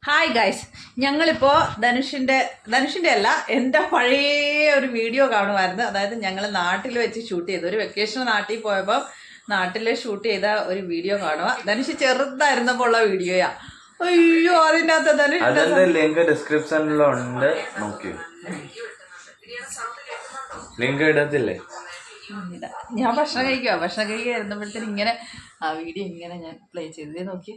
Hi guys, ഞങ്ങളിപ്പോൾ ധനുഷിൻ്റെ അല്ല എൻ്റെ പഴയ ഒരു വീഡിയോ കാണുമായിരുന്നു. അതായത് ഞങ്ങൾ നാട്ടിൽ വെച്ച് ഷൂട്ട് ചെയ്തു, ഒരു വെക്കേഷൻ നാട്ടിൽ പോയപ്പോൾ നാട്ടിൽ ഷൂട്ട് ചെയ്ത ഒരു വീഡിയോ കാണുക. ധനുഷ് ചെറുതായിരുന്നപ്പോൾ ഉള്ള വീഡിയോയാ. അയ്യോ, അതിൻ്റെ അകത്ത് ധനുഷ് ലിങ്ക് ഡിസ്ക്രിപ്ഷനിലുണ്ട്, നോക്കി. ലിങ്ക് ഇടത്തില്ലേ? ഞാൻ ഭക്ഷണം കഴിക്കായിരുന്നപ്പോഴത്തേന് ഇങ്ങനെ ആ വീഡിയോ ഇങ്ങനെ ഞാൻ പ്ലേ ചെയ്തേ. നോക്കി,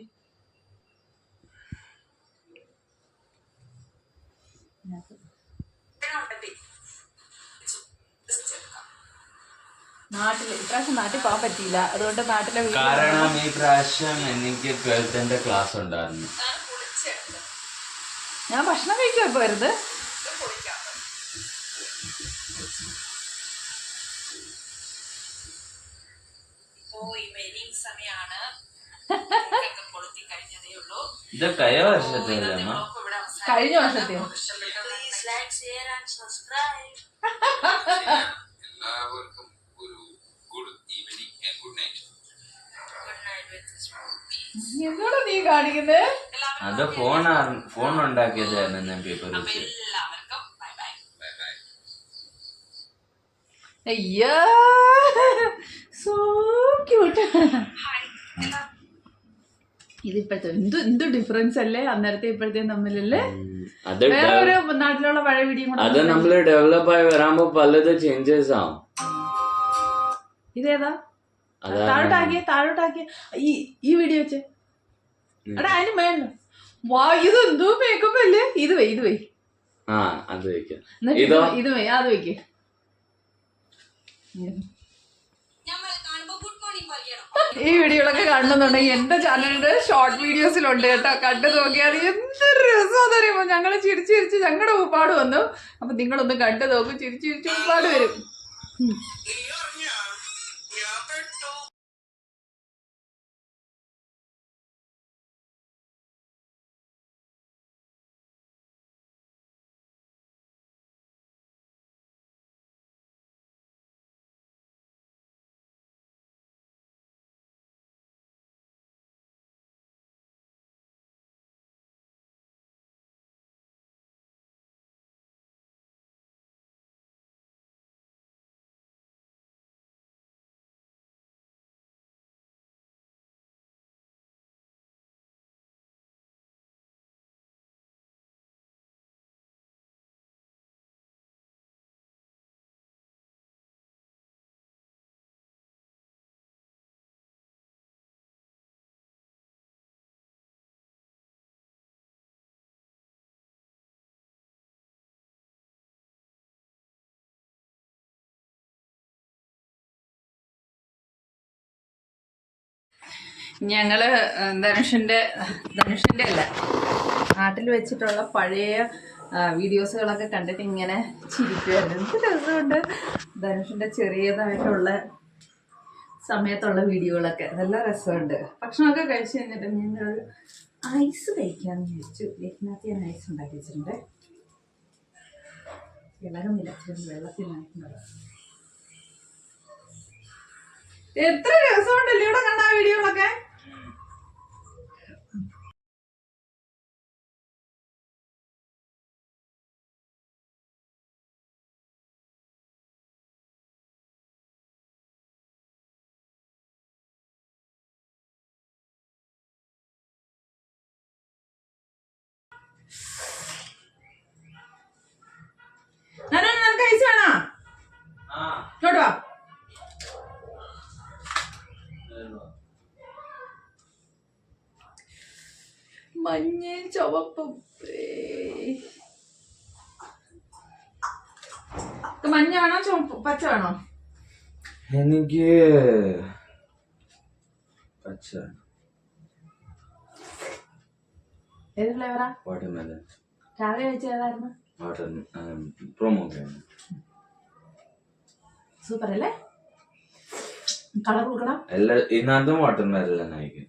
ഇപ്രാവശ്യം നാട്ടിൽ പോകാൻ പറ്റിയില്ല. അതുകൊണ്ട് നാട്ടിലെ കാരണം ഈ പ്രാവശ്യം എനിക്ക് 12th ക്ലാസ് ഉണ്ടായിരുന്നു. ഞാൻ ഭക്ഷണം കഴിക്കാൻ പോയത്. ഇത് കഴിഞ്ഞ വർഷത്തിലമ്മ, കഴിഞ്ഞ വർഷത്തെ എല്ലാവർക്കും ഒരു good evening and good night. എന്നോട് നീ കാണിക്കുന്നത് അത് ഫോൺ ഉണ്ടാക്കിയതായിരുന്നു ഞാൻ പേപ്പർ വെച്ച്. അയ്യോ, സോ ക്യൂട്ട്. ഇതിപ്പോഴത്തെ എന്ത് ഡിഫറൻസ് അല്ലേ അന്നേരത്തെ ഇപ്പോഴത്തെയും തമ്മിലല്ലേ. വേറെ ഒരു നാട്ടിലുള്ള പഴയ വീഡിയോ അത് നമ്മള് ഡെവലപ്പ് ആയി വരാമ്പോ പലത് ചേഞ്ചസ് ആവും. ഇതേതാ? താഴോട്ടാക്കിയ ഈ വീഡിയോ വെച്ച് എടാ അതിന് വേണ്ട. വാ, ഇത് എന്തോ മേക്കപ്പ് അല്ലേ. ഇത് വൈ അത് വെക്കാം. ഇത് വൈ അത് വെക്ക്. ഈ വീഡിയോകളൊക്കെ കാണുന്നുണ്ടെങ്കിൽ എന്റെ ചാനലിന്റെ ഷോർട്ട് വീഡിയോസിലുണ്ട് കേട്ടോ, കണ്ടു നോക്കിയാൽ എന്ത് രസമാണെന്ന് അറിയുമ്പോ. ഞങ്ങള് ചിരിച്ച് ഞങ്ങളുടെ ഉപ്പാട് വന്നു. അപ്പൊ നിങ്ങളൊന്ന് കണ്ടു നോക്കും, ചിരിച്ച് ഉപ്പാട് വരും. ഞങ്ങള് ധനുഷിന്റെ അല്ല, നാട്ടിൽ വെച്ചിട്ടുള്ള പഴയ വീഡിയോസുകളൊക്കെ കണ്ടിട്ട് ഇങ്ങനെ ചിരിക്കുമായിരുന്നു. എന്ത് രസമുണ്ട് ധനുഷിന്റെ ചെറിയതായിട്ടുള്ള സമയത്തുള്ള വീഡിയോകളൊക്കെ, നല്ല രസമുണ്ട്. ഭക്ഷണമൊക്കെ കഴിച്ചു കഴിഞ്ഞിട്ട് ഞങ്ങൾ ഐസ് കഴിക്കാമെന്ന് വിചാരിച്ചു. ഇതിനകത്ത് ഞാൻ ഐസ് ഉണ്ടാക്കി വെച്ചിട്ടുണ്ട്. ഇളകുന്നില്ല, വെള്ളത്തിനായിട്ടുള്ളത്. എത്ര രസമുണ്ടല്ലേ ഇവിടെ കണ്ട ആ വീഡിയോകളൊക്കെ. നമുക്ക് ഐസ് വേണോ? ഇങ്ങോട്ട് വാ. മഞ്ഞ ചുവപ്പും മഞ്ഞാണോ ചുവപ്പ് പച്ച വേണോ? എനിക്ക് പച്ച. ഏത് ഫ്ലേവറാ? വാട്ടർമെലൺ. രാവിലെ കഴിച്ച ഏതായിരുന്നു? പ്രൊമോഗ്രാനൈറ്റ്. സൂപ്പർ അല്ലേ? കളർ കൊടുക്കണം. ഇതിനകത്തും വാട്ടർമെലൺ ആയിരിക്കും.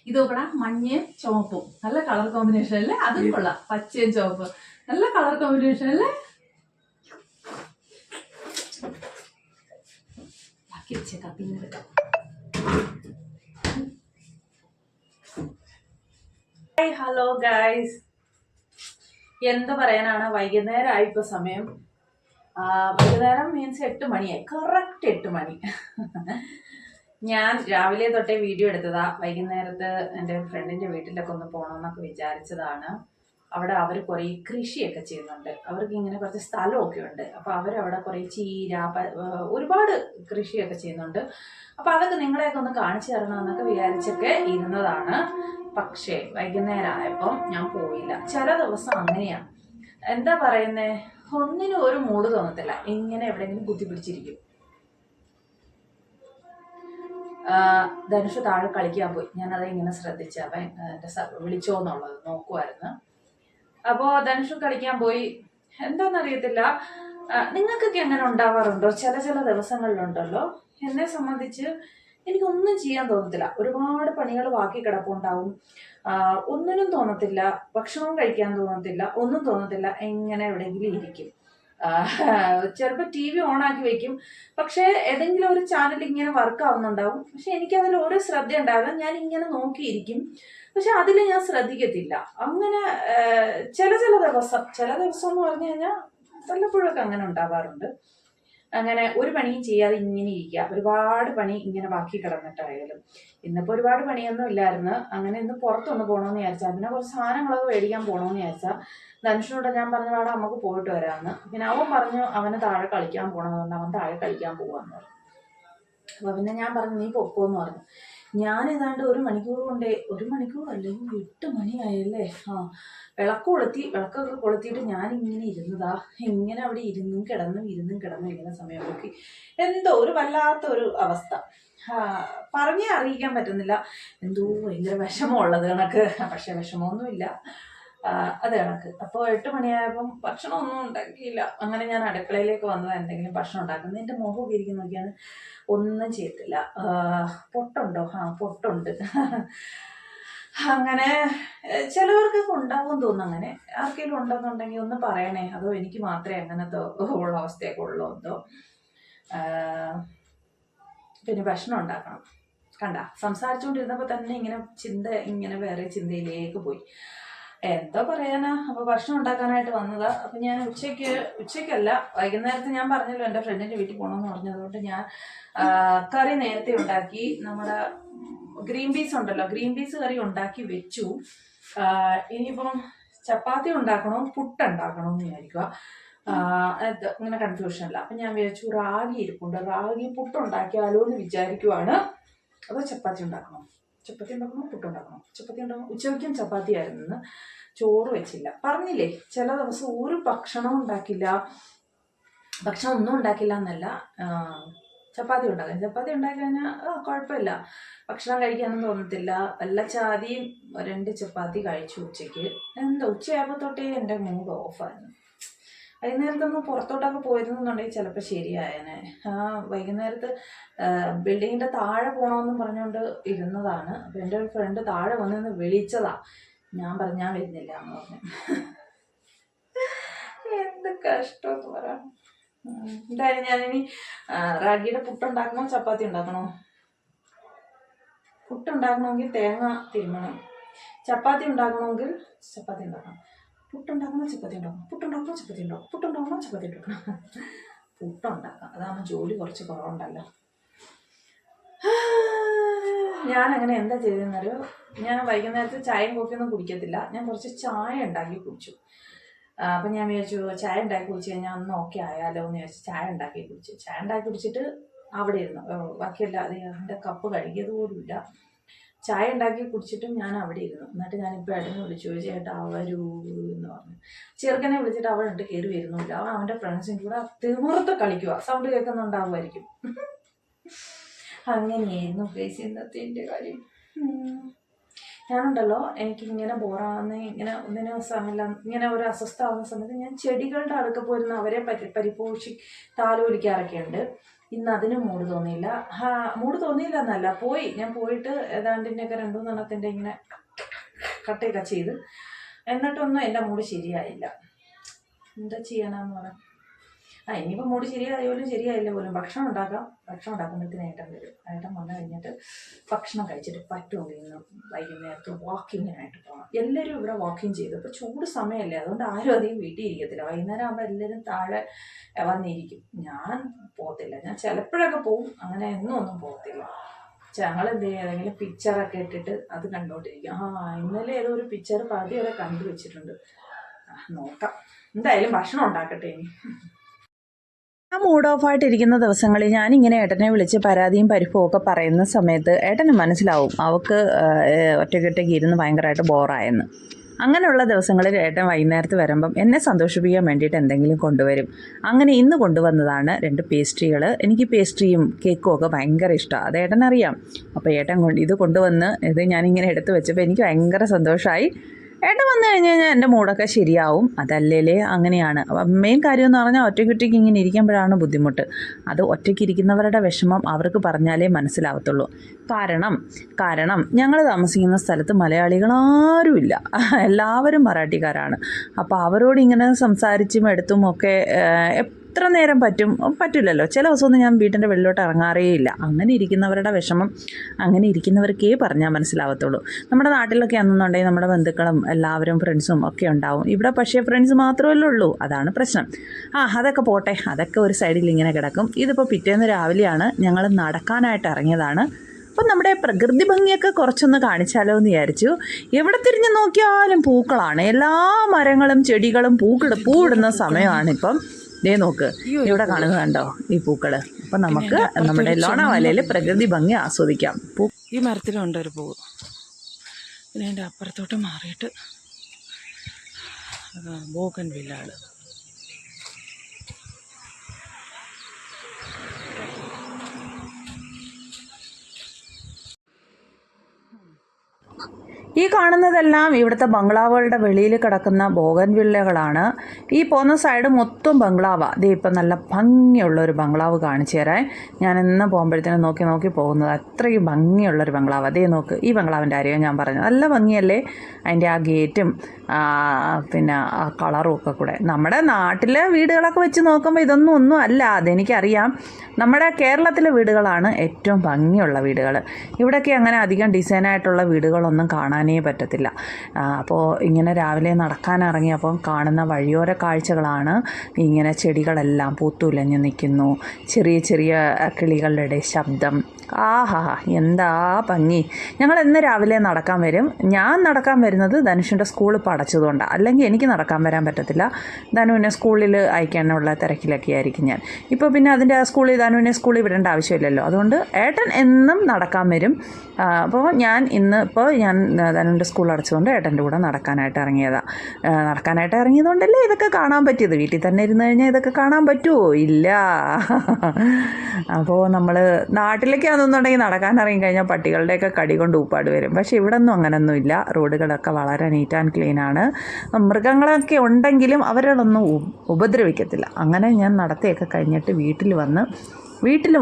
ഇത് നോക്കണം, മഞ്ഞയും ചുവപ്പും നല്ല കളർ കോമ്പിനേഷൻ അല്ലേ? അതും കൊള്ളാം. പച്ചയും ചുവപ്പും നല്ല കളർ കോമ്പിനേഷൻ അല്ലേ? ബാക്കി വെച്ചേക്കാം, പിന്നെ എടുക്കാം. Hi, hello guys. എന്ത് പറയാനാണ്, വൈകുന്നേരമായി ഇപ്പോൾ സമയം. വൈകുന്നേരം മീൻസ് 8 മണിയായി, കറക്റ്റ് 8 മണി. ഞാൻ രാവിലെ തൊട്ടേ വീഡിയോ എടുത്തതാ. വൈകുന്നേരത്ത് എൻ്റെ ഫ്രണ്ടിൻ്റെ വീട്ടിലൊക്കെ ഒന്ന് പോകണമെന്നൊക്കെ വിചാരിച്ചതാണ്. അവിടെ അവർ കുറേ കൃഷിയൊക്കെ ചെയ്യുന്നുണ്ട്. അവർക്ക് ഇങ്ങനെ കുറച്ച് സ്ഥലമൊക്കെ ഉണ്ട്. അപ്പോൾ അവരവിടെ കുറേ ചീര, ഒരുപാട് കൃഷിയൊക്കെ ചെയ്യുന്നുണ്ട്. അപ്പോൾ അതൊക്കെ നിങ്ങളെയൊക്കെ ഒന്ന് കാണിച്ചു തരണമെന്നൊക്കെ വിചാരിച്ചൊക്കെ ഇരുന്നതാണ്. പക്ഷേ വൈകുന്നേരം ആയപ്പോൾ ഞാൻ പോയില്ല. ചില ദിവസം അങ്ങനെയാണ്, എന്താ പറയുന്നേ, ഒന്നിനും ഒരു മൂഡ് തോന്നത്തില്ല, ഇങ്ങനെ എവിടെയെങ്കിലും കുത്തിപ്പിടിച്ചിരിക്കും. ധനുഷ് താഴെ കളിക്കാൻ പോയി. ഞാനത് ഇങ്ങനെ ശ്രദ്ധിച്ച് അവൻ എൻ്റെ വിളിച്ചോ എന്നുള്ളത് നോക്കുമായിരുന്നു. അപ്പോൾ ധനുഷ് കളിക്കാൻ പോയി. എന്താണെന്നറിയത്തില്ല, നിങ്ങൾക്കൊക്കെ അങ്ങനെ ഉണ്ടാവാറുണ്ടോ? ചില ദിവസങ്ങളിലുണ്ടല്ലോ, എന്നെ സംബന്ധിച്ച് എനിക്കൊന്നും ചെയ്യാൻ തോന്നത്തില്ല. ഒരുപാട് പണികൾ ബാക്കി കിടപ്പുണ്ടാവും. ഒന്നിനും തോന്നത്തില്ല, ഭക്ഷണവും കഴിക്കാൻ തോന്നത്തില്ല, ഒന്നും തോന്നത്തില്ല, എങ്ങനെ എവിടെയെങ്കിലും ഇരിക്കും. ചിലപ്പോൾ TV ഓണാക്കി വെക്കും, പക്ഷേ ഏതെങ്കിലും ഒരു ചാനൽ ഇങ്ങനെ വർക്ക് ആവുന്നുണ്ടാവും. പക്ഷെ എനിക്കതിൽ ഒരു ശ്രദ്ധ ഉണ്ടാവില്ല. ഞാൻ ഇങ്ങനെ നോക്കിയിരിക്കും, പക്ഷെ അതിൽ ഞാൻ ശ്രദ്ധിക്കത്തില്ല. അങ്ങനെ ചില ദിവസം എന്ന് പറഞ്ഞു കഴിഞ്ഞാൽ വല്ലപ്പോഴൊക്കെ അങ്ങനെ ഉണ്ടാവാറുണ്ട്. അങ്ങനെ ഒരു പണിയും ചെയ്യാതെ ഇങ്ങനെ ഇരിക്കുക, ഒരുപാട് പണി ഇങ്ങനെ ബാക്കി കിടന്നിട്ടായാലും. ഇന്നിപ്പോൾ ഒരുപാട് പണിയൊന്നും ഇല്ലായിരുന്നു. അങ്ങനെ ഇന്ന് പുറത്തൊന്ന് പോകണമെന്ന് വിചാരിച്ചാൽ, പിന്നെ കുറച്ച് സാധനങ്ങളൊക്കെ മേടിക്കാൻ പോകണമെന്ന് വിചാരിച്ചാൽ ധനുഷിനോട് ഞാൻ പറഞ്ഞു വേണം നമുക്ക് പോയിട്ട് വരാമെന്ന്. പിന്നെ അവൻ പറഞ്ഞു അവന് താഴെ കളിക്കാൻ പോകണമെന്ന്. അവൻ താഴെ കളിക്കാൻ പോകാമെന്ന് പറഞ്ഞു. അപ്പോൾ പിന്നെ ഞാൻ പറഞ്ഞു നീ പൊക്കോന്ന് പറഞ്ഞു. ഞാൻ ഏതാണ്ട് 1 മണിക്കൂർ കൊണ്ടേ, 1 മണിക്കൂർ അല്ലെങ്കിൽ 8 മണിയായല്ലേ. വിളക്കൊക്കെ കൊളുത്തിയിട്ട് ഞാൻ ഇങ്ങനെ ഇരുന്നതാ. ഇങ്ങനെ അവിടെ ഇരുന്നും കിടന്നും ഇങ്ങനെ സമയം നോക്കി. എന്തോ ഒരു വല്ലാത്ത ഒരു അവസ്ഥ, പറഞ്ഞേ അറിയിക്കാൻ പറ്റുന്നില്ല. എന്തോ ഭയങ്കര വിഷമമുള്ളത് കണക്ക്. പക്ഷെ വിഷമമൊന്നുമില്ല, അത് കണക്ക്. അപ്പോൾ 8 മണിയായപ്പം ഭക്ഷണമൊന്നും ഉണ്ടാക്കിയില്ല. അങ്ങനെ ഞാൻ അടുക്കളയിലേക്ക് വന്നത് എന്തെങ്കിലും ഭക്ഷണം ഉണ്ടാക്കുന്നത്. എൻ്റെ മുഖമൊക്കെ ഇരിക്കുന്ന നോക്കിയാണ്, ഒന്നും ചെയ്യത്തില്ല. പൊട്ടുണ്ടോ? പൊട്ടുണ്ട്. അങ്ങനെ ചിലവർക്കൊക്കെ ഉണ്ടാവും തോന്നുന്നു. അങ്ങനെ ആർക്കെങ്കിലും ഉണ്ടെന്നുണ്ടെങ്കിൽ ഒന്ന് പറയണേ. അതോ എനിക്ക് മാത്രമേ അങ്ങനത്തെ ഉള്ള അവസ്ഥയൊക്കെ ഉള്ളൂ എന്തോ. പിന്നെ ഭക്ഷണം ഉണ്ടാക്കണം. കണ്ട സംസാരിച്ചുകൊണ്ടിരുന്നപ്പോൾ തന്നെ ഇങ്ങനെ വേറെ ചിന്തയിലേക്ക് പോയി. എന്താ പറയാനാ. അപ്പോൾ ഭക്ഷണം ഉണ്ടാക്കാനായിട്ട് വന്നതാ. അപ്പം ഞാൻ ഉച്ചയ്ക്കല്ല, വൈകുന്നേരത്ത് ഞാൻ പറഞ്ഞല്ലോ എൻ്റെ ഫ്രണ്ടിൻ്റെ വീട്ടിൽ പോകണമെന്ന് പറഞ്ഞതുകൊണ്ട് ഞാൻ കറി നേരത്തെ ഉണ്ടാക്കി. നമ്മുടെ ഗ്രീൻ പീസ് ഉണ്ടല്ലോ, ഗ്രീൻ പീസ് കറി ഉണ്ടാക്കി വെച്ചു. ഇനിയിപ്പം ചപ്പാത്തി ഉണ്ടാക്കണോ പുട്ടുണ്ടാക്കണോ എന്ന് വിചാരിക്കുക. ഇങ്ങനെ കൺഫ്യൂഷനല്ല. അപ്പം ഞാൻ വിചാരിച്ചു റാഗി ഇരിപ്പുണ്ട്, റാഗി പുട്ടുണ്ടാക്കിയാലോ എന്ന് വിചാരിക്കുവാണ്. അതോ ചപ്പാത്തി ഉണ്ടാക്കണോ പുട്ടുണ്ടാക്കണോ? ചപ്പാത്തി ഉണ്ടാക്കണം. ഉച്ചയ്ക്കും ചപ്പാത്തി ആയിരുന്നു, ചോറ് വെച്ചില്ല. പറഞ്ഞില്ലേ, ചില ദിവസം ഒരു ഭക്ഷണം ഒന്നും ഉണ്ടാക്കില്ല എന്നല്ല, ചപ്പാത്തി ഉണ്ടാക്കാം. ചപ്പാത്തി ഉണ്ടാക്കി കഴിഞ്ഞാൽ കുഴപ്പമില്ല, ഭക്ഷണം കഴിക്കാനൊന്നും തോന്നത്തില്ല. വല്ല ചാതിയും 2 ചപ്പാത്തി കഴിച്ചു ഉച്ചയ്ക്ക്. എന്താ ഉച്ചയായപ്പോൾ തൊട്ടേ എൻ്റെ മൂഡ് ഓഫായിരുന്നു. വൈകുന്നേരത്തൊന്ന് പുറത്തോട്ടൊക്കെ പോയിരുന്നുണ്ടെങ്കിൽ ചിലപ്പോൾ ശരിയായേനെ. വൈകുന്നേരത്ത് ബിൽഡിങ്ങിൻ്റെ താഴെ പോകണമെന്നും പറഞ്ഞുകൊണ്ട് ഇരുന്നതാണ്. അപ്പം എൻ്റെ ഒരു ഫ്രണ്ട് താഴെ വന്നിന്ന് വിളിച്ചതാ. ഞാൻ പറഞ്ഞു ഞാൻ വരുന്നില്ല എന്ന് പറഞ്ഞു. എന്ത് കഷ്ടമെന്ന് പറയാം. എന്തായാലും ഞാനിനി റാഗിയുടെ പുട്ടുണ്ടാക്കണോ ചപ്പാത്തി ഉണ്ടാക്കണോ? പുട്ടുണ്ടാക്കണമെങ്കിൽ തേങ്ങ തിരുമ്മണം, ചപ്പാത്തി ഉണ്ടാക്കണമെങ്കിൽ ചപ്പാത്തി ഉണ്ടാക്കണം. പുട്ടുണ്ടാക്കണം ചപ്പാത്തി ഉണ്ടാക്കാം. അതാകുമ്പോൾ ജോലി കുറച്ച് കുറവുണ്ടല്ലോ. ഞാനങ്ങനെ എന്താ ചെയ്തതെന്നറിയോ, ഞാൻ വൈകുന്നേരത്ത് ചായയും കോഫിയൊന്നും കുടിക്കത്തില്ല. ഞാൻ കുറച്ച് ചായ ഉണ്ടാക്കി കുടിച്ചു. അപ്പം ഞാൻ വിചാരിച്ചു ചായ ഉണ്ടാക്കി കുടിച്ച് കഴിഞ്ഞാൽ അന്ന് ഓക്കെ ആയാലോ എന്ന് വിചാരിച്ചു ചായ ഉണ്ടാക്കി കുടിച്ചിട്ട് അവിടെ ഇരുന്നു. ബാക്കിയല്ല, അത് എൻ്റെ കപ്പ് കഴുകിയത് പോലുമില്ല. ചായ ഉണ്ടാക്കി കുടിച്ചിട്ടും ഞാൻ അവിടെ ഇരുന്നു. എന്നിട്ട് ഞാനിപ്പോൾ ഇടന്ന് വിളിച്ചു, ചേട്ടാ വരൂ എന്ന് പറഞ്ഞു. ചെറുക്കനെ വിളിച്ചിട്ട് അവളുണ്ട്, കയറി വരുന്നില്ല. അവൻ്റെ ഫ്രണ്ട്സിൻ്റെ കൂടെ തീർത്ത് കളിക്കുക, സൗണ്ട് കേൾക്കുന്നുണ്ടാവുമായിരിക്കും. അങ്ങനെയായിരുന്നു ഗൈസ് ഇന്നത്തെ എൻ്റെ കാര്യം. ഞാനുണ്ടല്ലോ, എനിക്കിങ്ങനെ ബോറാകുന്ന, ഇങ്ങനെ ഒന്നിനും സമയമില്ല, ഇങ്ങനെ ഒരു അസ്വസ്ഥമാകുന്ന സമയത്ത് ഞാൻ ചെടികളുടെ അടുക്ക പോയിരുന്ന അവരെ പരിപോഷി താലോലിക്കാറൊക്കെ ഉണ്ട്. ഇന്ന് അതിനും മൂഡ് തോന്നിയില്ല. എന്നല്ല, ഞാൻ പോയിട്ട് ഏതാണ്ടിൻ്റെയൊക്കെ 2-3 എണ്ണത്തിൻ്റെ ഇങ്ങനെ കട്ടയൊക്കെ ചെയ്ത്, എന്നിട്ടൊന്നും എൻ്റെ മൂഡ് ശരിയായില്ല. എന്താ ചെയ്യാനാന്ന് പറയാം. ഇനിയിപ്പോൾ മൂടി ശരിയായ പോലും ശരിയായില്ല പോലും ഭക്ഷണം ഉണ്ടാക്കുമ്പോഴത്തേന് ഏട്ടൻ വരും. ഏട്ടൻ വന്നു കഴിഞ്ഞിട്ട് ഭക്ഷണം കഴിച്ചിട്ട് പറ്റുമെങ്കിൽ ഇന്ന് വൈകുന്നേരത്ത് വാക്കിങ്ങിനായിട്ട് പോകണം. എല്ലാവരും ഇവിടെ വാക്കിങ് ചെയ്തു. ഇപ്പോൾ ചൂട് സമയമല്ലേ, അതുകൊണ്ട് ആരും അധികം വീട്ടിൽ ഇരിക്കത്തില്ല. വൈകുന്നേരം ആകുമ്പോൾ എല്ലാവരും താഴെ വന്നിരിക്കും. ഞാൻ പോകത്തില്ല, ഞാൻ ചിലപ്പോഴൊക്കെ പോവും, അങ്ങനെ എന്നും ഒന്നും പോകത്തില്ല. ഞങ്ങൾ എന്ത് ചെയ്യും, ഏതെങ്കിലും പിക്ചറൊക്കെ ഇട്ടിട്ട് അത് കണ്ടോണ്ടിരിക്കും. ഇന്നലെ ഏതോ ഒരു പിക്ചർ പകുതി വരെ കണ്ടു വെച്ചിട്ടുണ്ട്. നോക്കാം, എന്തായാലും ഭക്ഷണം ഉണ്ടാക്കട്ടെ ഇനി. ആ മൂഡ് ഓഫായിട്ടിരിക്കുന്ന ദിവസങ്ങളിൽ ഞാനിങ്ങനെ ഏട്ടനെ വിളിച്ച് പരാതിയും പരിപ്പും ഒക്കെ പറയുന്ന സമയത്ത് ഏട്ടന് മനസ്സിലാവും അവൾക്ക് ഒറ്റയ്ക്കൊറ്റയ്ക്ക് ഇരുന്ന് ഭയങ്കരമായിട്ട് ബോറായെന്ന്. അങ്ങനെയുള്ള ദിവസങ്ങളിൽ ഏട്ടൻ വൈകുന്നേരത്ത് വരുമ്പം എന്നെ സന്തോഷിപ്പിക്കാൻ വേണ്ടിയിട്ട് എന്തെങ്കിലും കൊണ്ടുവരും. അങ്ങനെ ഇന്ന് കൊണ്ടുവന്നതാണ് 2 പേസ്ട്രികൾ. എനിക്ക് പേസ്ട്രിയും കേക്കും ഒക്കെ ഭയങ്കര ഇഷ്ടമാണ്, അത് ഏട്ടനറിയാം. അപ്പോൾ ഏട്ടൻ ഇത് കൊണ്ടുവന്ന് ഇത് ഞാനിങ്ങനെ എടുത്ത് വെച്ചപ്പോൾ എനിക്ക് ഭയങ്കര സന്തോഷമായി. ഏട്ടൻ വന്നു കഴിഞ്ഞ് കഴിഞ്ഞാൽ എൻ്റെ മൂടൊക്കെ ശരിയാവും. അതല്ലേ അങ്ങനെയാണ്. മെയിൻ കാര്യം എന്ന് പറഞ്ഞാൽ ഒറ്റയ്ക്കൊറ്റയ്ക്ക് ഇങ്ങനെ ഇരിക്കുമ്പോഴാണ് ബുദ്ധിമുട്ട്. അത് ഒറ്റയ്ക്കിരിക്കുന്നവരുടെ വിഷമം അവർക്ക് പറഞ്ഞാലേ മനസ്സിലാവത്തുള്ളൂ. കാരണം ഞങ്ങൾ താമസിക്കുന്ന സ്ഥലത്ത് മലയാളികളാരുമില്ല, എല്ലാവരും മറാഠിക്കാരാണ്. അപ്പോൾ അവരോട് ഇങ്ങനെ സംസാരിച്ചും എടുത്തും ഒക്കെ എത്ര നേരം പറ്റില്ലല്ലോ. ചില ദിവസമൊന്നും ഞാൻ വീട്ടിൻ്റെ വെളിയിലോട്ട് ഇറങ്ങാറേ ഇല്ല. അങ്ങനെ ഇരിക്കുന്നവരുടെ വിഷമം അങ്ങനെ ഇരിക്കുന്നവർക്കേ പറഞ്ഞാൽ മനസ്സിലാവത്തുള്ളൂ. നമ്മുടെ നാട്ടിലൊക്കെ ആണെന്നുണ്ടെങ്കിൽ നമ്മുടെ ബന്ധുക്കളും എല്ലാവരും ഫ്രണ്ട്സും ഒക്കെ ഉണ്ടാവും. ഇവിടെ പക്ഷേ ഫ്രണ്ട്സ് മാത്രമല്ലേ ഉള്ളൂ, അതാണ് പ്രശ്നം. അതൊക്കെ പോട്ടെ, അതൊക്കെ ഒരു സൈഡിൽ ഇങ്ങനെ കിടക്കും. ഇതിപ്പോൾ പിറ്റേന്ന് രാവിലെയാണ് ഞങ്ങൾ നടക്കാനായിട്ട് ഇറങ്ങിയതാണ്. അപ്പം നമ്മുടെ പ്രകൃതി ഭംഗിയൊക്കെ കുറച്ചൊന്ന് കാണിച്ചാലോ എന്ന് വിചാരിച്ചു. എവിടെ തിരിഞ്ഞ് നോക്കിയാലും പൂക്കളാണ്, എല്ലാ മരങ്ങളും ചെടികളും പൂവിടുന്ന സമയമാണിപ്പം. ദേ നോക്ക്, ഇവിടെ കാണുന്നത് കണ്ടോ ഈ പൂക്കള്. അപ്പം നമുക്ക് നമ്മുടെ ലോണാവാലയിൽ പ്രകൃതി ഭംഗി ആസ്വദിക്കാം. ഈ മരത്തിലുണ്ട് ഒരു പൂവ്. പിന്നെ അതിൻ്റെ അപ്പുറത്തോട്ട് മാറിയിട്ട് ബോഗൺവില്ലകൾ. ഈ കാണുന്നതെല്ലാം ഇവിടുത്തെ ബംഗ്ലാവുകളുടെ വെളിയിൽ കിടക്കുന്ന ബോഗൻവില്ലകളാണ്. ഈ പോകുന്ന സൈഡ് മൊത്തം ബംഗ്ലാവാണ്. അതേ ഇപ്പം നല്ല ഭംഗിയുള്ളൊരു ബംഗ്ലാവ് കാണിച്ചു തരാൻ ഞാൻ എന്നും പോകുമ്പോഴത്തേനും നോക്കി പോകുന്നത്. അത്രയും ഭംഗിയുള്ളൊരു ബംഗ്ലാവ്. അതേ നോക്ക്, ഈ ബംഗ്ലാവിൻ്റെ കാര്യമാണ് ഞാൻ പറഞ്ഞത്. നല്ല ഭംഗിയല്ലേ അതിൻ്റെ ആ ഗേറ്റും പിന്നെ ആ കളറും ഒക്കെ കൂടെ. നമ്മുടെ നാട്ടിലെ വീടുകളൊക്കെ വെച്ച് നോക്കുമ്പോൾ ഒന്നും അല്ല, അതെനിക്കറിയാം. നമ്മുടെ കേരളത്തിലെ വീടുകളാണ് ഏറ്റവും ഭംഗിയുള്ള വീടുകൾ. ഇവിടെയൊക്കെ അങ്ങനെ അധികം ഡിസൈനായിട്ടുള്ള വീടുകളൊന്നും കാണാനേ പറ്റത്തില്ല. അപ്പോൾ ഇങ്ങനെ രാവിലെ നടക്കാനിറങ്ങിയപ്പം കാണുന്ന വഴിയോര കാഴ്ചകളാണ് ഇങ്ങനെ ചെടികളെല്ലാം പൂത്തുലഞ്ഞ് നിൽക്കുന്നു, ചെറിയ ചെറിയ കിളികളുടെ ശബ്ദം. എന്താ ഭംഗി. ഞങ്ങൾ ഇന്ന് രാവിലെ നടക്കാൻ വരും. ഞാൻ നടക്കാൻ വരുന്നത് ധനുഷിൻ്റെ സ്കൂൾ ഇപ്പോൾ അടച്ചതുകൊണ്ടാണ്, അല്ലെങ്കിൽ എനിക്ക് നടക്കാൻ വരാൻ പറ്റത്തില്ല. ധനുവിനെ സ്കൂളിൽ അയക്കാനുള്ള തിരക്കിലൊക്കെ ആയിരിക്കും ഞാൻ. ഇപ്പോൾ പിന്നെ അതിൻ്റെ ധനുവിനെ സ്കൂളിൽ വിടേണ്ട ആവശ്യമില്ലല്ലോ, അതുകൊണ്ട് ഏട്ടൻ എന്നും നടക്കാൻ വരും. അപ്പോൾ ഞാൻ ധനുവിൻ്റെ സ്കൂൾ അടച്ചുകൊണ്ട് ഏട്ടൻ്റെ കൂടെ നടക്കാനായിട്ട് ഇറങ്ങിയതുകൊണ്ടല്ലേ ഇതൊക്കെ കാണാൻ പറ്റിയത്. വീട്ടിൽ തന്നെ ഇരുന്ന് കഴിഞ്ഞാൽ ഇതൊക്കെ കാണാൻ പറ്റുമോ? ഇല്ല. അപ്പോൾ നമ്മൾ നാട്ടിലേക്കാണെന്നുണ്ടെങ്കിൽ നടക്കാൻ ഇറങ്ങിക്കഴിഞ്ഞാൽ പട്ടികളുടെയൊക്കെ കടി കൊണ്ട് ഊപ്പാട് വരും. പക്ഷേ ഇവിടെ ഒന്നും അങ്ങനെയൊന്നും ഇല്ല. റോഡുകളൊക്കെ വളരെ നീറ്റ് ആൻഡ് ക്ലീനാണ്. മൃഗങ്ങളൊക്കെ ഉണ്ടെങ്കിലും അവരോടൊന്നും ഉപദ്രവിക്കത്തില്ല. അങ്ങനെ ഞാൻ നടത്തിയൊക്കെ കഴിഞ്ഞിട്ട് വീട്ടിൽ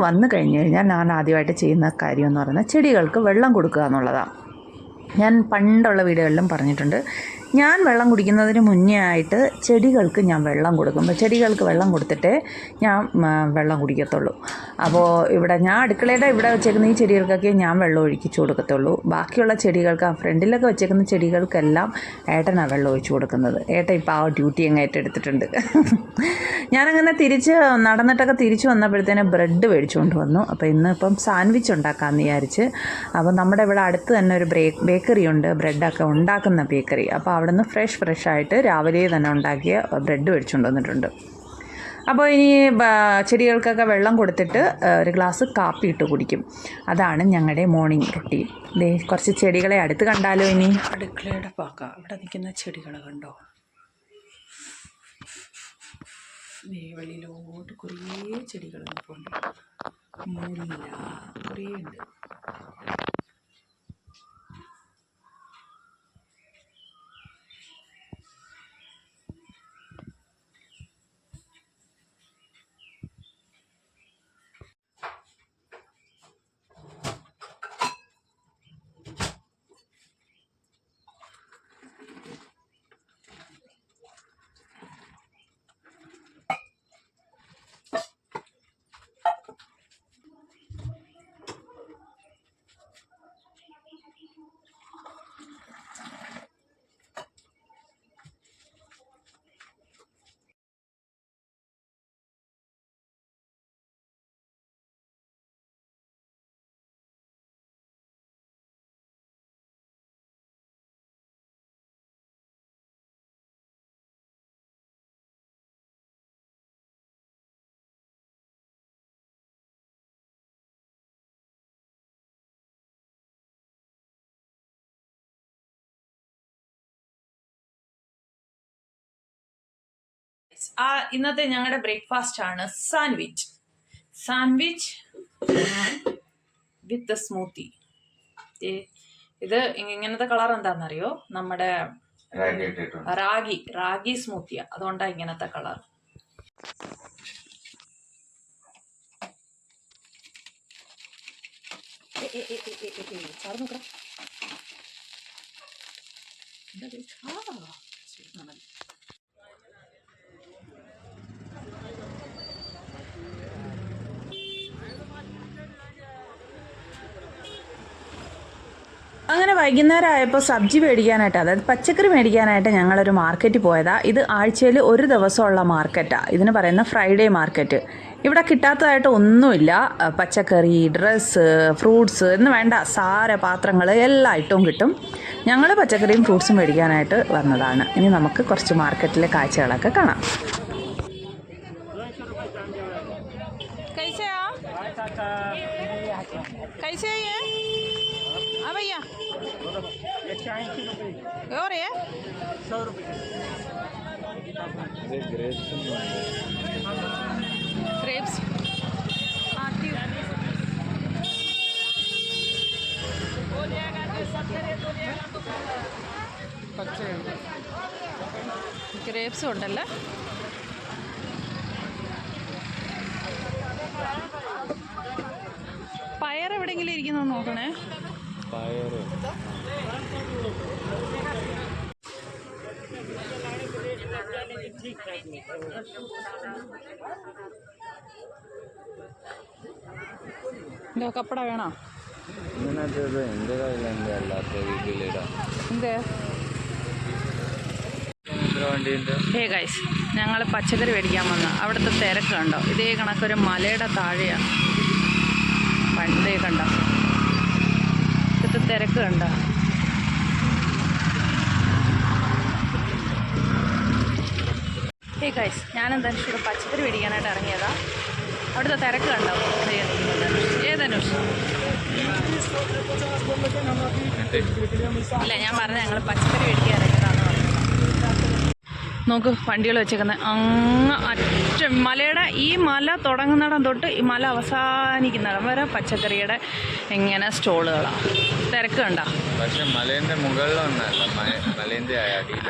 വന്ന് കഴിഞ്ഞ് കഴിഞ്ഞാൽ ഞാൻ ആദ്യമായിട്ട് ചെയ്യുന്ന കാര്യം എന്ന് പറയുന്നത് ചെടികൾക്ക് വെള്ളം കൊടുക്കുക എന്നുള്ളതാണ്. ഞാൻ പണ്ടുള്ള വീഡിയോകളിലും പറഞ്ഞിട്ടുണ്ട്, ഞാൻ വെള്ളം കുടിക്കുന്നതിന് മുന്നേ ആയിട്ട് ചെടികൾക്ക് ഞാൻ വെള്ളം കൊടുക്കും. ചെടികൾക്ക് വെള്ളം കൊടുത്തിട്ടേ ഞാൻ വെള്ളം കുടിക്കത്തുള്ളൂ. അപ്പോൾ ഇവിടെ ഞാൻ അടുക്കളയുടെ ഇവിടെ വെച്ചേക്കുന്ന ഈ ചെടികൾക്കൊക്കെ ഞാൻ വെള്ളം ഒഴിച്ചു കൊടുക്കത്തുള്ളൂ. ബാക്കിയുള്ള ചെടികൾക്ക്, ഫ്രണ്ടിലൊക്കെ വെച്ചേക്കുന്ന ചെടികൾക്കെല്ലാം ഏട്ടനാണ് വെള്ളം ഒഴിച്ചു കൊടുക്കുന്നത്. ഏട്ടൻ ഇപ്പോൾ ആ ഡ്യൂട്ടി അങ്ങ് ഏറ്റെടുത്തിട്ടുണ്ട്. ഞാനങ്ങനെ നടന്നിട്ടൊക്കെ തിരിച്ച് വന്നപ്പോഴത്തേനും ബ്രെഡ് മേടിച്ചുകൊണ്ട് വന്നു. അപ്പോൾ ഇന്നിപ്പം സാൻഡ്വിച്ച് ഉണ്ടാക്കാമെന്ന് വിചാരിച്ച്. അപ്പോൾ നമ്മുടെ ഇവിടെ അടുത്ത് തന്നെ ഒരു ബേക്കറി ഉണ്ട്, ബ്രെഡൊക്കെ ഉണ്ടാക്കുന്ന ബേക്കറി. അപ്പോൾ അവിടെ നിന്ന് ഫ്രഷ് ആയിട്ട് രാവിലെ തന്നെ ഉണ്ടാക്കിയ ബ്രെഡ് മേടിച്ചുകൊണ്ട് വന്നിട്ടുണ്ട്. അപ്പോൾ ഇനി ചെടികൾക്കൊക്കെ വെള്ളം കൊടുത്തിട്ട് ഒരു ഗ്ലാസ് കാപ്പി ഇട്ട് കുടിക്കും. അതാണ് ഞങ്ങളുടെ മോർണിംഗ് റൊട്ടീൻ. കുറച്ച് ചെടികളെ അടുത്ത് കണ്ടാലോ? ഇനി അടുക്കളയുടെ ഇവിടെ നിൽക്കുന്ന ചെടികൾ കണ്ടോ? വെളിയിലോട്ട് കുറേ ചെടികൾ നിൽപ്പുണ്ട്. മുല്ല കുറേ ഉണ്ട്. ഇന്നത്തെ ഞങ്ങളുടെ ബ്രേക്ക്ഫാസ്റ്റ് ആണ് സാൻഡ്വിച്ച് വിത്ത് സ്മൂത്തി. ഇത് ഇങ്ങനത്തെ കളർ എന്താണെന്നറിയോ? നമ്മുടെ റാഗി സ്മൂത്തിയാ, അതുകൊണ്ടാണ് ഇങ്ങനത്തെ കളർ. അങ്ങനെ വൈകുന്നേരം ആയപ്പോൾ സബ്ജി മേടിക്കാനായിട്ട്, അതായത് പച്ചക്കറി മേടിക്കാനായിട്ട് ഞങ്ങളൊരു മാർക്കറ്റിൽ പോയതാണ്. ഇത് ആഴ്ചയിൽ ഒരു ദിവസമുള്ള മാർക്കറ്റാണ്. ഇതിന് പറയുന്ന ഫ്രൈഡേ മാർക്കറ്റ്. ഇവിടെ കിട്ടാത്തതായിട്ട് ഒന്നുമില്ല. പച്ചക്കറി, ഡ്രസ്സ്, ഫ്രൂട്ട്സ് എന്ന് വേണ്ട പാത്രങ്ങൾ എല്ലാ ഐറ്റവും കിട്ടും. ഞങ്ങൾ പച്ചക്കറിയും ഫ്രൂട്ട്സും മേടിക്കാനായിട്ട് വന്നതാണ്. ഇനി നമുക്ക് കുറച്ച് മാർക്കറ്റിലെ കാഴ്ചകളൊക്കെ കാണാം. भैया और ये 100 रुपये ग्रेप्स आती ग्रेप्स उണ്ടല്ലേ. പയർ എവിടെയെങ്കിലും ഇരിക്കുന്നു നോക്കണേ. കപ്പട വേണോ? ഹേ ഗൈസ്, ഞങ്ങൾ പച്ചക്കറി മേടിക്കാൻ വന്ന അവിടുത്തെ തിരക്ക് കണ്ടോ? ഇതേ കണക്കൊരു മലയുടെ താഴെയാണ്. പണ്ടേ കണ്ടോ ഇവിടുത്തെ തിരക്ക് കണ്ടോ? ഹേ ഗൈസ്, ഞാനെന്താ ഇവിടെ പച്ചക്കറി മേടിക്കാനായിട്ട് ഇറങ്ങിയതാ. അവിടുത്തെ തിരക്ക് കണ്ടോ? ഏതനുഷ് ഇല്ല, ഞാൻ പറഞ്ഞ ഞങ്ങൾ പച്ചക്കറി മേടിക്കാൻ ഇറങ്ങിയതാന്ന് പറഞ്ഞു. നോക്ക് വണ്ടികൾ വെച്ചേക്കുന്നത് അങ്ങ് അറ്റം മലയുടെ, ഈ മല തുടങ്ങുന്നിടം തൊട്ട് ഈ മല അവസാനിക്കുന്നിടം വരെ പച്ചക്കറിയുടെ ഇങ്ങനെ സ്റ്റോളുകളാണ്. തിരക്ക് കണ്ടോ? പക്ഷെ മലേന്റെ മുകളിലൊന്നല്ല, മലേന്റെ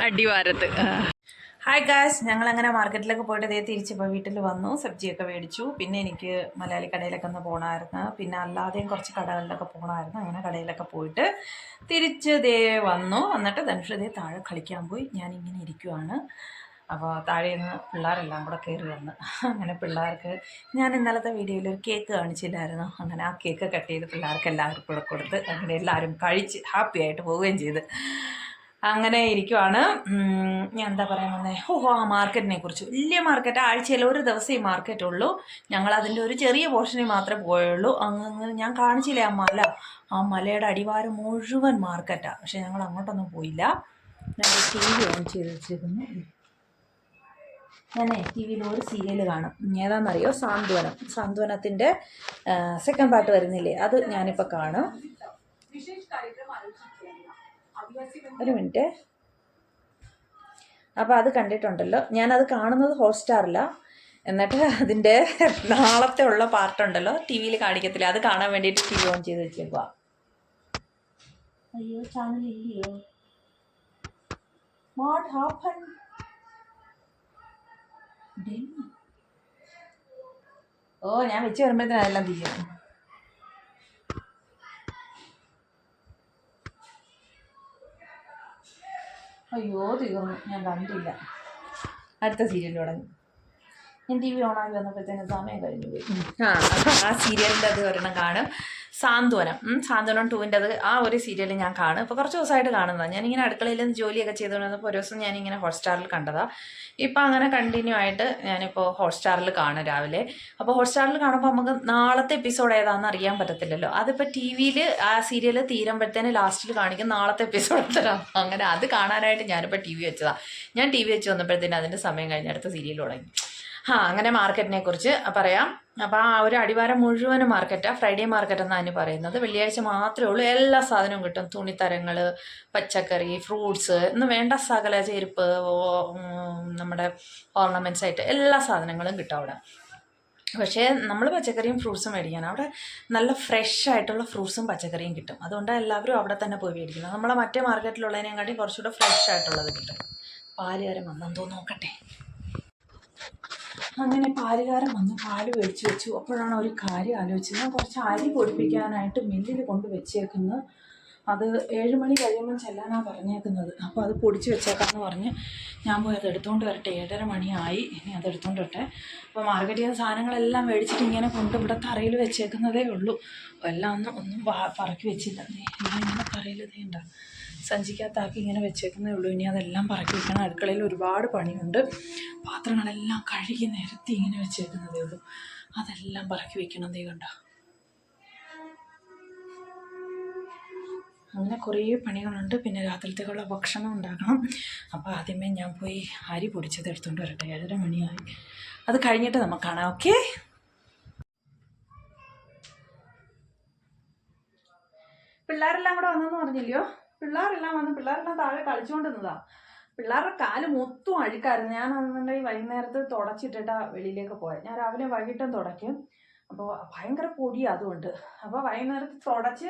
അടിവാരത്ത്. ഹായ് ഗായ്സ്, ഞങ്ങളങ്ങനെ മാർക്കറ്റിലൊക്കെ പോയിട്ട് തിരിച്ചിപ്പോൾ വീട്ടിൽ വന്നു. സബ്ജിയൊക്കെ മേടിച്ചു. പിന്നെ എനിക്ക് മലയാളി കടയിലൊക്കെ ഒന്ന് പോകണമായിരുന്നു. പിന്നെ അല്ലാതെയും കുറച്ച് കടകളിലൊക്കെ പോകണമായിരുന്നു. അങ്ങനെ കടയിലൊക്കെ പോയിട്ട് തിരിച്ച് വന്നു. എന്നിട്ട് ധനുഷ് താഴെ കളിക്കാൻ പോയി. ഞാനിങ്ങനെ ഇരിക്കുവാണ്. അപ്പോൾ താഴെ നിന്ന് പിള്ളേരെല്ലാം കൂടെ കയറി വന്ന്. അങ്ങനെ പിള്ളേർക്ക് ഞാൻ ഇന്നലത്തെ വീഡിയോയിൽ ഒരു കേക്ക് കാണിച്ചില്ലായിരുന്നു. അങ്ങനെ ആ കേക്ക് കട്ട് ചെയ്ത് പിള്ളേർക്ക് എല്ലാവർക്കും കൂടെ കൊടുത്ത് അങ്ങനെ എല്ലാവരും കഴിച്ച് ഹാപ്പി ആയിട്ട് പോവുകയും ചെയ്ത്. അങ്ങനെ ഇരിക്കുവാണ്. ഞാൻ എന്താ പറയാൻ വന്നേ? ആ മാർക്കറ്റിനെ കുറിച്ച്. വലിയ മാർക്കറ്റ്, ആഴ്ചയിൽ ഒരു ദിവസം ഈ മാർക്കറ്റ് ഉള്ളൂ. ഞങ്ങളതിൻ്റെ ഒരു ചെറിയ പോർഷനിൽ മാത്രമേ പോയുള്ളൂ. അങ്ങനെ ഞാൻ കാണിച്ചില്ലേ ആ മലയുടെ അടിവാരം മുഴുവൻ മാർക്കറ്റാണ്. പക്ഷെ ഞങ്ങൾ അങ്ങോട്ടൊന്നും പോയില്ല. ഞാൻ TV ഓൺ ചെയ്ത് വെച്ചിരുന്നു. ഞാനേ TV ഒരു സീരിയൽ കാണും. ഏതാണെന്നറിയോ? സാന്ത്വനത്തിൻ്റെ സെക്കൻഡ് പാർട്ട് വരുന്നില്ലേ, അത് ഞാനിപ്പോൾ കാണും. ഒരു മിനിറ്റ്. അപ്പോൾ അത് കണ്ടിട്ടുണ്ടല്ലോ. ഞാനത് കാണുന്നത് ഹോട്ട്സ്റ്റാറിലാണ്. എന്നിട്ട് അതിൻ്റെ നാളത്തെ ഉള്ള പാർട്ടുണ്ടല്ലോ TV കാണിക്കത്തില്ല, അത് കാണാൻ വേണ്ടിയിട്ട് TV ഓൺ ചെയ്ത് വെച്ചേക്കുക. അയ്യോ, ചാനൽ ഇല്ലയോ? What happen? ഞാൻ വെച്ച് വരുമ്പോഴത്തേനും അതെല്ലാം തീരുന്നു. അയ്യോ, തീർന്നു. ഞാൻ കണ്ടില്ല. അടുത്ത സീരിയൽ തുടങ്ങി. ഞാൻ TV ഓണാക്കി വന്നപ്പോഴത്തേനും സമയം കഴിഞ്ഞു പോയി. ആ സീരിയലിൻ്റെ അത് ഒരെണ്ണം കാണും. സാന്ത്വനം 2ൻ്റെ അത് ആ ഒരു സീരിയൽ ഞാൻ കാണും. ഇപ്പോൾ കുറച്ച് ദിവസമായിട്ട് കാണുന്നതാണ്. ഞാനിങ്ങനെ അടുക്കളയിൽ നിന്ന് ജോലിയൊക്കെ ചെയ്തുകൊണ്ടിരുന്നപ്പോൾ ഒരു ദിവസം ഞാനിങ്ങനെ ഹോട്ട്സ്റ്റാറിൽ കണ്ടതാണ്. ഇപ്പം അങ്ങനെ കണ്ടിന്യൂ ആയിട്ട് ഞാനിപ്പോൾ ഹോട്ട്സ്റ്റാറിൽ കാണും രാവിലെ. അപ്പോൾ ഹോട്ട്സ്റ്റാറിൽ കാണുമ്പോൾ നമുക്ക് നാളത്തെ എപ്പിസോഡ് ഏതാണെന്ന് അറിയാൻ പറ്റത്തില്ലല്ലോ. അതിപ്പോൾ TV ആ സീരിയൽ തീരുമ്പോഴത്തേന് ലാസ്റ്റിൽ കാണിക്കും നാളത്തെ എപ്പിസോഡ് തരാം. അങ്ങനെ അത് കാണാനായിട്ട് ഞാനിപ്പോൾ TV വെച്ചതാണ്. ഞാൻ TV വെച്ച് വന്നപ്പോഴത്തേന് അതിൻ്റെ സമയം കഴിഞ്ഞ് അടുത്ത സീരിയൽ തുടങ്ങി. അങ്ങനെ മാർക്കറ്റിനെ കുറിച്ച് പറയാം. അപ്പോൾ ആ ഒരു അടിവാരം മുഴുവനും മാർക്കറ്റാണ്, ഫ്രൈഡേ മാർക്കറ്റ് എന്നാണ് അതിന് പറയുന്നത്. വെള്ളിയാഴ്ച മാത്രമേ ഉള്ളൂ എല്ലാ സാധനവും കിട്ടും. തുണിത്തരങ്ങൾ, പച്ചക്കറി, ഫ്രൂട്ട്സ്, ഇന്ന് വേണ്ട സകല ചെരുപ്പ്, നമ്മുടെ ഓർണമെൻറ്റ്സ് ആയിട്ട് എല്ലാ സാധനങ്ങളും കിട്ടും അവിടെ. പക്ഷേ നമ്മൾ പച്ചക്കറിയും ഫ്രൂട്ട്സും മേടിക്കാൻ അവിടെ നല്ല ഫ്രഷ് ആയിട്ടുള്ള ഫ്രൂട്ട്സും പച്ചക്കറിയും കിട്ടും. അതുകൊണ്ടാണ് എല്ലാവരും അവിടെ തന്നെ പോയി മേടിക്കുന്നത്. നമ്മളെ മറ്റേ മാർക്കറ്റിലുള്ളതിനെക്കാട്ടിയും കുറച്ചുകൂടെ ഫ്രഷ് ആയിട്ടുള്ളത് കിട്ടും. പാലുകാരൻ വന്നെന്തോ നോക്കട്ടെ. അങ്ങനെ പാലുകാരൻ വന്ന് പാല് മേടിച്ച് വെച്ചു. അപ്പോഴാണ് ഒരു കാര്യം ആലോചിച്ചത്. ഞാൻ കുറച്ച് അരി പൊടിപ്പിക്കാനായിട്ട് മില്ലിൽ കൊണ്ട് വെച്ചേക്കുന്നത്. അത് 7 മണി കഴിയുമ്പം ചെല്ലാനാണ് പറഞ്ഞേക്കുന്നത്. അപ്പോൾ അത് പൊടിച്ച് വെച്ചേക്കാമെന്ന് പറഞ്ഞ് ഞാൻ പോയി അത് എടുത്തുകൊണ്ട് വരട്ടെ. 7:30 മണിയായി. ഇനി അത് എടുത്തുകൊണ്ട് വരട്ടെ. അപ്പോൾ മാർക്കറ്റിൽ നിന്ന് സാധനങ്ങളെല്ലാം മേടിച്ചിട്ട് ഇങ്ങനെ കൊണ്ട് ഇവിടെ തറയിൽ വെച്ചേക്കുന്നതേ ഉള്ളൂ. എല്ലാം ഒന്നും പറക്കി വെച്ചില്ല. എല്ലാം ഇങ്ങനെ തറയിൽ ഇതേണ്ട സഞ്ചിക്കകത്താക്കി ഇങ്ങനെ വെച്ചേക്കുന്നേ ഉള്ളൂ. ഇനി അതെല്ലാം പറക്കി വെക്കണം. അടുക്കളയിൽ ഒരുപാട് പണിയുണ്ട്. പാത്രങ്ങളെല്ലാം കഴുകി നിരത്തി ഇങ്ങനെ വെച്ചേക്കുന്നതേ ഉള്ളൂ. അതെല്ലാം പറക്കി വെക്കണം. ദേ കണ്ട, അങ്ങനെ കുറേ പണികളുണ്ട്. പിന്നെ രാത്രിത്തേക്കുള്ള ഭക്ഷണം ഉണ്ടാക്കണം. അപ്പോൾ ആദ്യമേ ഞാൻ പോയി അരി പൊടിച്ചത് എടുത്തുകൊണ്ട് വരട്ടെ. 7:30 മണിയായി. അത് കഴിഞ്ഞിട്ട് നമുക്ക് കാണാം. ഓക്കെ. പിള്ളേരെല്ലാം കൂടെ വന്നെന്ന് പറഞ്ഞില്ലയോ? പിള്ളേരെല്ലാം വന്ന് പിള്ളേരെല്ലാം താഴെ കളിച്ചുകൊണ്ടിരുന്നതാ. പിള്ളേരുടെ കാല് മൊത്തം അഴുക്കായിരുന്നു. ഞാൻ അന്നുണ്ടെങ്കിൽ വൈകുന്നേരത്ത് തുടച്ചിട്ടിട്ടാ വെളിയിലേക്ക് പോയത്. ഞാൻ രാവിലെ വൈകിട്ടും തുടയ്ക്കും. അപ്പോൾ ഭയങ്കര പൊടിയാണ് അതുകൊണ്ട്. അപ്പോൾ വൈകുന്നേരത്ത് തുടച്ച്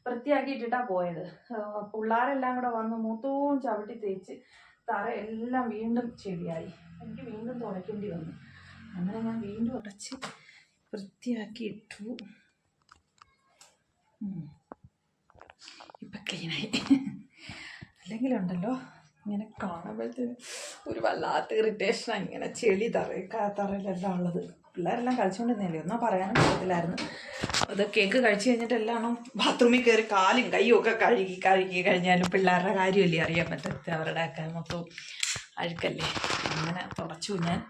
വൃത്തിയാക്കിയിട്ടിട്ടാണ് പോയത്. പിള്ളേരെല്ലാം കൂടെ വന്ന് മൊത്തവും ചവിട്ടി തേച്ച് തറ എല്ലാം വീണ്ടും ചെടിയായി. എനിക്ക് വീണ്ടും തുടയ്ക്കേണ്ടി വന്നു. അങ്ങനെ ഞാൻ വീണ്ടും ഉടച്ച് വൃത്തിയാക്കി ഇട്ടു. ഇപ്പം ക്ലീനായി. അല്ലെങ്കിലുണ്ടല്ലോ ഇങ്ങനെ കാണുമ്പോഴത്തേന് ഒരു വല്ലാത്ത ഇറിറ്റേഷനാണ്. ഇങ്ങനെ ചെളി തറയിലെല്ലാം ഉള്ളത്. പിള്ളേരെല്ലാം കളിച്ചുകൊണ്ടിരുന്നില്ലേ, ഒന്നും പറയാനും പറ്റത്തില്ലായിരുന്നു. അത് കേക്ക് കഴിച്ച് കഴിഞ്ഞിട്ട് എല്ലാം ബാത്റൂമിൽ കയറി കാലും കൈയും ഒക്കെ കഴുകി കഴിഞ്ഞാലും പിള്ളേരുടെ കാര്യമല്ലേ അറിയാൻ പറ്റത്തെ. അവരുടെ ഒക്കെ മൊത്തം അഴുക്കല്ലേ. അങ്ങനെ തുടച്ചു ഞാൻ.